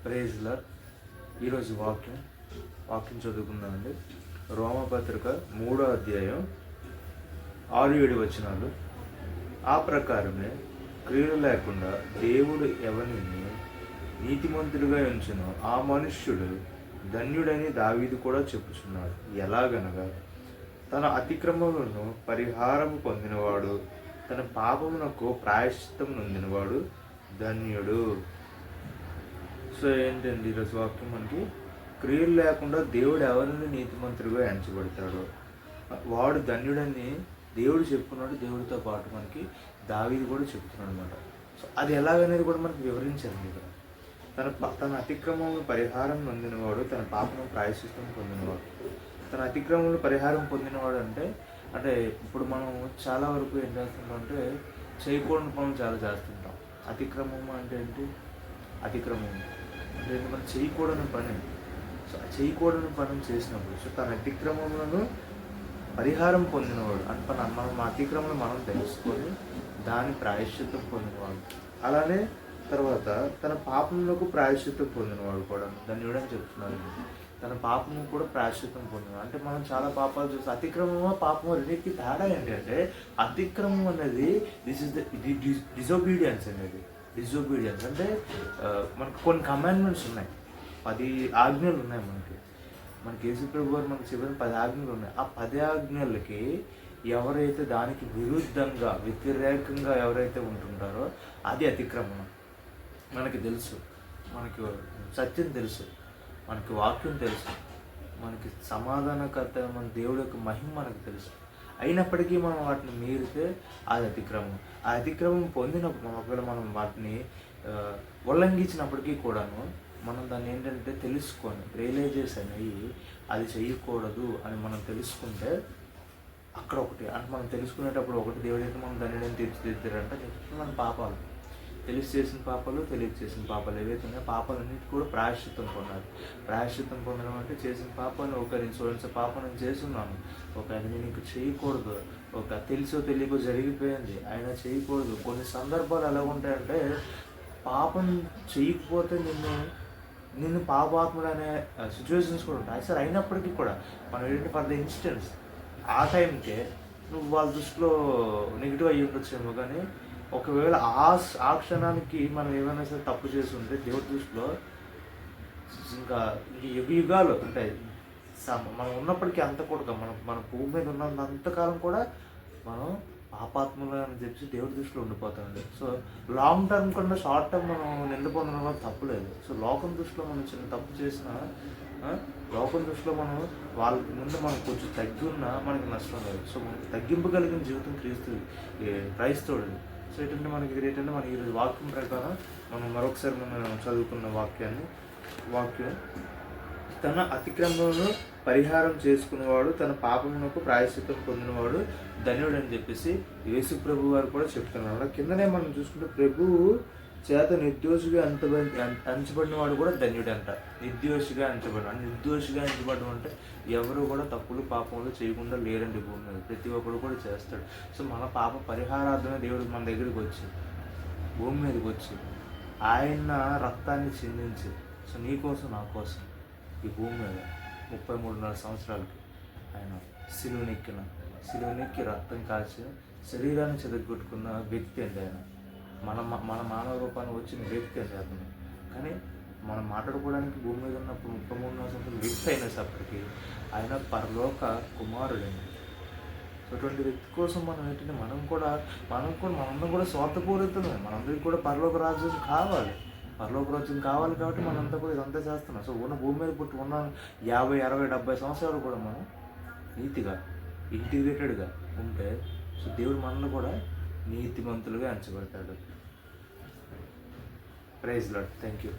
Praise lord. ఈరోజు వాక్యం చదువుకుందామండి. రోమపత్రిక 3వ అధ్యాయం 6-7 వచనాలు. ఆ ప్రకారమే క్రియలు లేకుండా దేవుడు ఎవరిని నీతిమంతులుగా ఉంచునో ఆ మనుష్యుడు ధన్యుడని దావీదు కూడా చెప్పుచున్నాడు. ఎలాగనగా తన అతిక్రమములను పరిహారము పొందినవాడు, తన పాపమునకు ప్రాయశ్చిత్తం నొందినవాడు ధన్యుడు. సో ఏంటండి ఈరోజు వాక్యం? మనకి క్రియలు లేకుండా దేవుడు ఎవరిని నీతిమంతుడిగా ఎంచబడతాడో వాడు ధన్యుడని దేవుడు చెప్పుకున్నాడు. దేవుడితో పాటు మనకి దావీదు కూడా చెప్తున్నాడు అనమాట. సో అది ఎలాగనేది కూడా మనకి వివరించారండి ఇక్కడ. తన అతిక్రమములు పరిహారం పొందినవాడు, తన పాపను ప్రాయశ్చిత్తం పొందినవాడు. తన అతిక్రమములు పరిహారం పొందినవాడు అంటే ఇప్పుడు మనం చాలా వరకు ఏం చేస్తుంటాం అంటే చేయకూడని పనులు చాలా చేస్తుంటాం. అతిక్రమం అంటే ఏంటి? అతిక్రమం అంటే మనం చేయకూడని పని. సో చేయకూడని పని చేసినప్పుడు సో తన అతిక్రమములను పరిహారం పొందినవాడు అంటే మనం అతిక్రమం మనం తెలుసుకొని దాని ప్రాయశ్చిత్తం పొందినవాడు. అలానే తర్వాత తన పాపములకు ప్రాయశ్చిత్తం పొందినవాడు కూడా ధన్యుడని చెప్తున్నారు. తన పాపము కూడా ప్రాయశ్చిత్తం పొందినవాడు అంటే మనం చాలా పాపాలు చూస్తాం. అతిక్రమమో పాపమో రెండింటికి తేడా ఏంటి అంటే అతిక్రమం అనేది డిజోబీడియన్స్ అనేది. డిజోబీడియన్స్ అంటే మనకు కొన్ని కమాండ్మెంట్స్ ఉన్నాయి, 10 ఆజ్ఞలు ఉన్నాయి. మనకి యేసుప్రభు గారు మనకు చెప్పిన 10 ఆజ్ఞలు ఉన్నాయి. ఆ 10 ఆజ్ఞలకి ఎవరైతే దానికి విరుద్ధంగా వ్యతిరేకంగా ఎవరైతే ఉంటుంటారో అది అతిక్రమణ. మనకి తెలుసు, మనకి సత్యం తెలుసు, మనకి వాక్యం తెలుసు, మనకి సమాధానకర్త మన దేవుడి యొక్క మహిమ మనకు తెలుసు. అయినప్పటికీ మనం వాటిని మీరితే అది అతిక్రమం. ఆ అతిక్రమం పొందినప్పుడు ఒకవేళ మనం వాటిని ఉల్లంఘించినప్పటికీ కూడాను మనం దాన్ని ఏంటంటే తెలుసుకొని రియలైజేషన్ అయ్యి అది చేయకూడదు అని మనం తెలుసుకుంటే అక్కడ ఒకటి అంటే మనం తెలుసుకునేటప్పుడు ఒకటి దేవుడైతే మనం దాన్ని తీర్చిదిద్దారంటే మన పాపాలు, తెలిసి చేసిన పాపాలు, తెలియక చేసిన పాపాలు ఏవైతే ఉన్నాయో పాపాలన్నిటి కూడా ప్రాయశ్చిత్తం పొందాలి. ప్రాయశ్చిత్తం పొందడం అంటే చేసిన పాపాన్ని నేను చూడండి పాపం నేను చేస్తున్నాను, అది నేను ఇంక చేయకూడదు, తెలుసో తెలియకో జరిగిపోయింది అయినా చేయకూడదు. కొన్ని సందర్భాలు ఎలా ఉంటాయంటే పాపం చేయకపోతే నిన్ను పాపాత్ముడు అనే సిచ్యువేషన్స్ కూడా ఉంటాయి. సరే అయినప్పటికీ కూడా మనం ఏంటంటే ఫర్ ద ఇన్స్టెన్స్ ఆ టైంకే నువ్వు వాళ్ళ దృష్టిలో నెగిటివ్ అయ్యి ఉండొచ్చేమో, కానీ ఒకవేళ ఆ క్షణానికి మనం ఏమైనా సరే తప్పు చేసి ఉంటే దేవుడి దృష్టిలో ఇంకా యుగాలు ఉంటాయి. మనం ఉన్నప్పటికీ అంత కూడా మన భూమి మీద ఉన్నంతకాలం కూడా మనం పాపాత్మలు అని చెప్పి దేవుడి దృష్టిలో ఉండిపోతామండి. సో లాంగ్ టర్మ్ కన్నా షార్ట్ టర్మ్ మనం నిండిపోతున్న వల్ల తప్పులేదు. సో లోకం దృష్టిలో మనం చిన్న తప్పు చేసినా లోకం దృష్టిలో మనం వాళ్ళ ముందు మనం కొంచెం తగ్గి ఉన్నా మనకి నష్టం లేదు. సో మనకి తగ్గింపు కలిగిన జీవితం క్రైస్తవుడు. సో ఏంటంటే మనకి ఈరోజు వాక్యం ప్రకారం మనం మరొకసారి మనం చదువుకున్న వాక్యం తన అతిక్రమములను పరిహారం చేసుకునేవాడు, తన పాపమునకు ప్రాయశ్చిత్తం పొందినవాడు ధన్యుడు అని చెప్పేసి యేసు ప్రభు వారు కూడా చెప్తున్నారు. కిందనే మనం చూసుకుంటే ప్రభువు చేత నిర్దోషిగా అంచబడిన వాడు కూడా ధన్యుడు అంట. నిర్దోషిగా ఎంచబడడం అంటే ఎవరు కూడా తప్పులు పాపములు చేయకుండా లేరండి భూమి మీద. ప్రతి ఒక్కరు కూడా చేస్తాడు. సో మన పాప పరిహారార్థమే దేవుడు మన దగ్గరికి వచ్చి భూమి మీదకి వచ్చి ఆయన రక్తాన్ని చిందించి సో నీ కోసం నా కోసం ఈ భూమి మీద 33.5 సంవత్సరాలకి ఆయన సిలువనెక్కి రక్తం కాల్చి శరీరాన్ని చెదగొట్టుకున్న వ్యక్తి అండి ఆయన. మన మానవ రూపాన్ని వచ్చిన వ్యక్తి అండి అతను. కానీ మనం మాట్లాడుకోవడానికి భూమి మీద ఉన్నప్పుడు 33 సంవత్సరాల వ్యక్తి అయినప్పటికీ ఆయన పరలోక కుమారుడండి. సో అటువంటి వ్యక్తి కోసం మనం ఏంటంటే మనందరం కూడా స్వార్థపూరితమే. మనందరికీ కూడా పరలోక రాజ్యం కావాలి. కాబట్టి మనంతా కూడా ఇదంతా చేస్తున్నాం. సో భూమి మీద పుట్టి ఉన్న 50, 60, 70 సంవత్సరాలు కూడా మనం నీతిగా ఇంటిగ్రేటెడ్గా ఉంటే సో దేవుడు మనల్ని కూడా నీతిమంతులుగా ఎంచబడతాడు. Praise Lord. Thank you.